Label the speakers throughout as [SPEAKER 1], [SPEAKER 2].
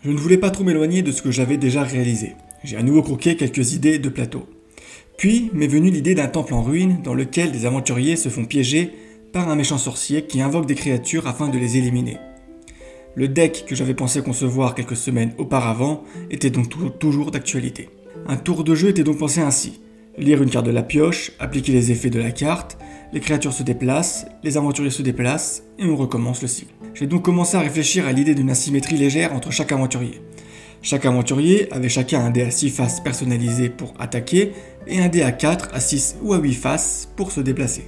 [SPEAKER 1] Je ne voulais pas trop m'éloigner de ce que j'avais déjà réalisé. J'ai à nouveau croqué quelques idées de plateau. Puis m'est venue l'idée d'un temple en ruine dans lequel des aventuriers se font piéger par un méchant sorcier qui invoque des créatures afin de les éliminer. Le deck que j'avais pensé concevoir quelques semaines auparavant était donc toujours d'actualité. Un tour de jeu était donc pensé ainsi. Lire une carte de la pioche, appliquer les effets de la carte, les créatures se déplacent, les aventuriers se déplacent, et on recommence le cycle. J'ai donc commencé à réfléchir à l'idée d'une asymétrie légère entre chaque aventurier. Chaque aventurier avait chacun un dé à 6 faces personnalisé pour attaquer, et un dé à 4, à 6 ou à 8 faces pour se déplacer.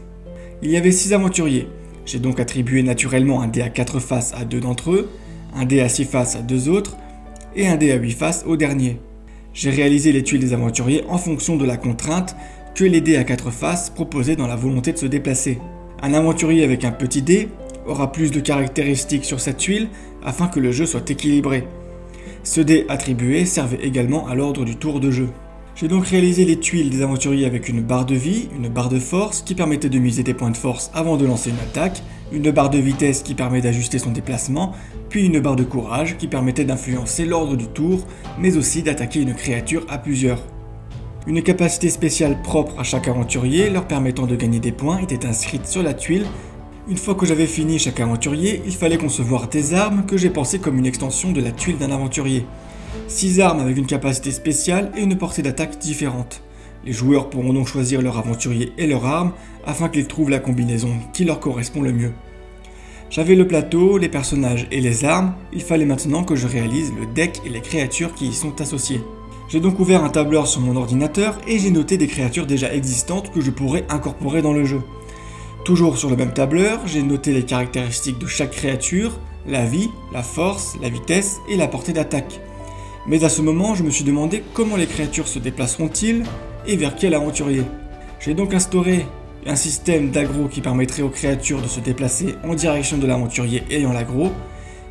[SPEAKER 1] Il y avait 6 aventuriers. J'ai donc attribué naturellement un dé à 4 faces à 2 d'entre eux, un dé à 6 faces à 2 autres, et un dé à 8 faces au dernier. J'ai réalisé les tuiles des aventuriers en fonction de la contrainte que les dés à 4 faces proposaient dans la volonté de se déplacer. Un aventurier avec un petit dé aura plus de caractéristiques sur cette tuile afin que le jeu soit équilibré. Ce dé attribué servait également à l'ordre du tour de jeu. J'ai donc réalisé les tuiles des aventuriers avec une barre de vie, une barre de force qui permettait de miser des points de force avant de lancer une attaque, une barre de vitesse qui permet d'ajuster son déplacement, puis une barre de courage qui permettait d'influencer l'ordre du tour, mais aussi d'attaquer une créature à plusieurs. Une capacité spéciale propre à chaque aventurier leur permettant de gagner des points était inscrite sur la tuile. Une fois que j'avais fini chaque aventurier, il fallait concevoir des armes que j'ai pensées comme une extension de la tuile d'un aventurier. 6 armes avec une capacité spéciale et une portée d'attaque différente. Les joueurs pourront donc choisir leur aventurier et leur arme afin qu'ils trouvent la combinaison qui leur correspond le mieux. J'avais le plateau, les personnages et les armes, il fallait maintenant que je réalise le deck et les créatures qui y sont associées. J'ai donc ouvert un tableur sur mon ordinateur et j'ai noté des créatures déjà existantes que je pourrais incorporer dans le jeu. Toujours sur le même tableur, j'ai noté les caractéristiques de chaque créature, la vie, la force, la vitesse et la portée d'attaque. Mais à ce moment, je me suis demandé comment les créatures se déplaceront-ils et vers quel aventurier. J'ai donc instauré un système d'aggro qui permettrait aux créatures de se déplacer en direction de l'aventurier ayant l'aggro.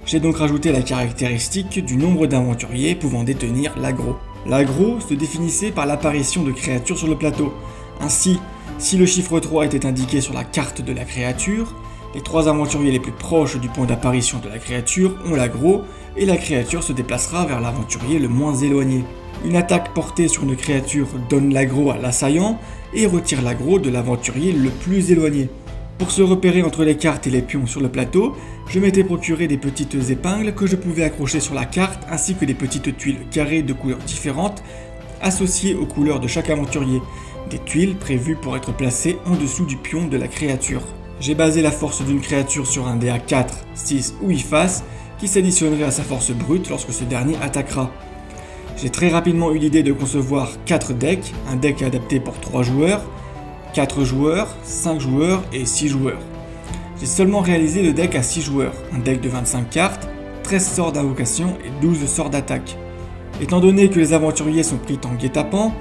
[SPEAKER 1] J'ai donc rajouté la caractéristique du nombre d'aventuriers pouvant détenir l'aggro. L'aggro se définissait par l'apparition de créatures sur le plateau. Ainsi, si le chiffre 3 était indiqué sur la carte de la créature, les 3 aventuriers les plus proches du point d'apparition de la créature ont l'aggro et la créature se déplacera vers l'aventurier le moins éloigné. Une attaque portée sur une créature donne l'aggro à l'assaillant et retire l'aggro de l'aventurier le plus éloigné. Pour se repérer entre les cartes et les pions sur le plateau, je m'étais procuré des petites épingles que je pouvais accrocher sur la carte ainsi que des petites tuiles carrées de couleurs différentes associées aux couleurs de chaque aventurier, des tuiles prévues pour être placées en dessous du pion de la créature. J'ai basé la force d'une créature sur un dé à 4, 6 ou 8 faces qui s'additionnerait à sa force brute lorsque ce dernier attaquera. J'ai très rapidement eu l'idée de concevoir 4 decks, un deck adapté pour 3 joueurs, 4 joueurs, 5 joueurs et 6 joueurs. J'ai seulement réalisé le deck à 6 joueurs, un deck de 25 cartes, 13 sorts d'invocation et 12 sorts d'attaque. Étant donné que les aventuriers sont pris en guet-apens,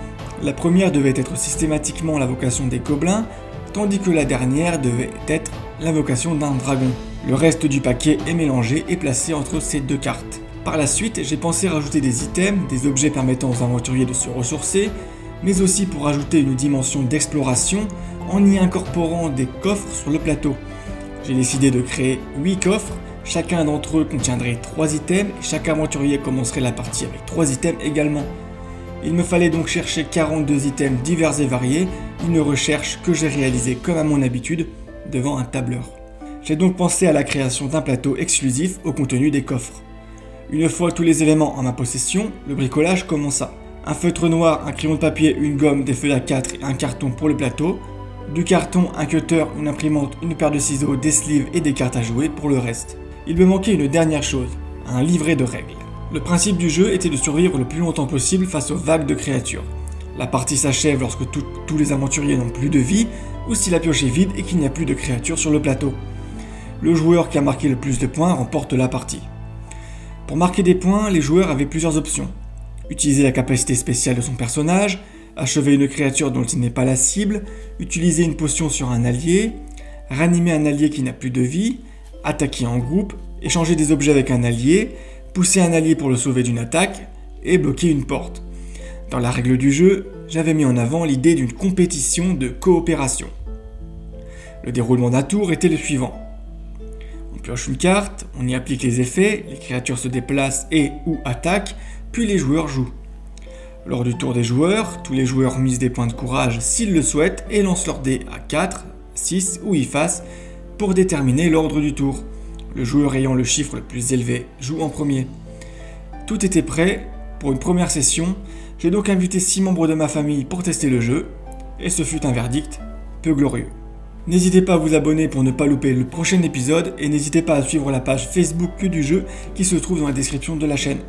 [SPEAKER 1] la première devait être systématiquement l'invocation des gobelins, tandis que la dernière devait être l'invocation d'un dragon. Le reste du paquet est mélangé et placé entre ces 2 cartes. Par la suite, j'ai pensé rajouter des items, des objets permettant aux aventuriers de se ressourcer, mais aussi pour ajouter une dimension d'exploration en y incorporant des coffres sur le plateau. J'ai décidé de créer 8 coffres, chacun d'entre eux contiendrait 3 items et chaque aventurier commencerait la partie avec 3 items également. Il me fallait donc chercher 42 items divers et variés, une recherche que j'ai réalisée comme à mon habitude devant un tableur. J'ai donc pensé à la création d'un plateau exclusif au contenu des coffres. Une fois tous les éléments en ma possession, le bricolage commença. Un feutre noir, un crayon de papier, une gomme, des feuilles A4 et un carton pour le plateau. Du carton, un cutter, une imprimante, une paire de ciseaux, des sleeves et des cartes à jouer pour le reste. Il me manquait une dernière chose, un livret de règles. Le principe du jeu était de survivre le plus longtemps possible face aux vagues de créatures. La partie s'achève lorsque tous les aventuriers n'ont plus de vie, ou si la pioche est vide et qu'il n'y a plus de créatures sur le plateau. Le joueur qui a marqué le plus de points remporte la partie. Pour marquer des points, les joueurs avaient plusieurs options. Utiliser la capacité spéciale de son personnage, achever une créature dont il n'est pas la cible, utiliser une potion sur un allié, ranimer un allié qui n'a plus de vie, attaquer en groupe, échanger des objets avec un allié, pousser un allié pour le sauver d'une attaque, et bloquer une porte. Dans la règle du jeu, j'avais mis en avant l'idée d'une compétition de coopération. Le déroulement d'un tour était le suivant. On pioche une carte, on y applique les effets, les créatures se déplacent et ou attaquent, puis les joueurs jouent. Lors du tour des joueurs, tous les joueurs misent des points de courage s'ils le souhaitent et lancent leurs dés à 4, 6 ou y-face pour déterminer l'ordre du tour. Le joueur ayant le chiffre le plus élevé joue en premier. Tout était prêt pour une première session, j'ai donc invité 6 membres de ma famille pour tester le jeu, et ce fut un verdict peu glorieux. N'hésitez pas à vous abonner pour ne pas louper le prochain épisode, et n'hésitez pas à suivre la page Facebook Que du jeu qui se trouve dans la description de la chaîne.